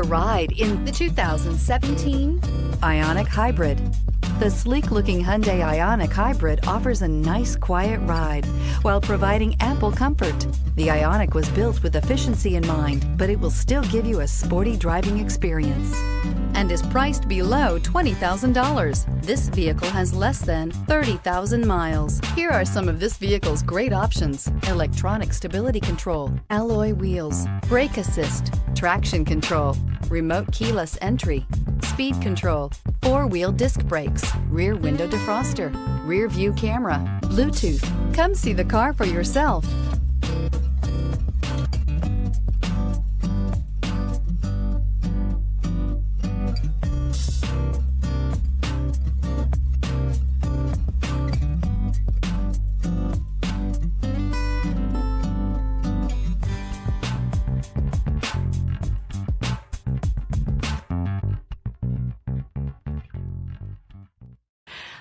A ride in the 2017 Ioniq Hybrid. The sleek-looking Hyundai Ioniq Hybrid offers a nice, quiet ride while providing ample comfort. The Ioniq was built with efficiency in mind, but it will still give you a sporty driving experience and is priced below $20,000. This vehicle has less than 30,000 miles. Here are some of this vehicle's great options: electronic stability control, alloy wheels, brake assist, traction control, remote keyless entry, speed control, four-wheel disc brakes, rear window defroster, rear view camera, Bluetooth. Come see the car for yourself.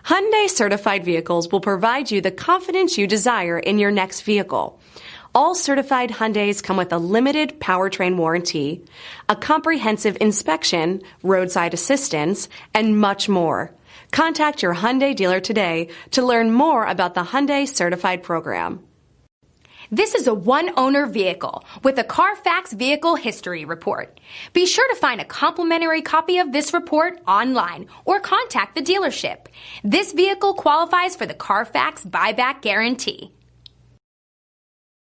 Hyundai certified vehicles will provide you the confidence you desire in your next vehicle. All certified Hyundais come with a limited powertrain warranty, a comprehensive inspection, roadside assistance, and much more. Contact your Hyundai dealer today to learn more about the Hyundai certified program. This is a one-owner vehicle with a CARFAX Vehicle History Report. Be sure to find a complimentary copy of this report online or contact the dealership. This vehicle qualifies for the CARFAX Buyback Guarantee.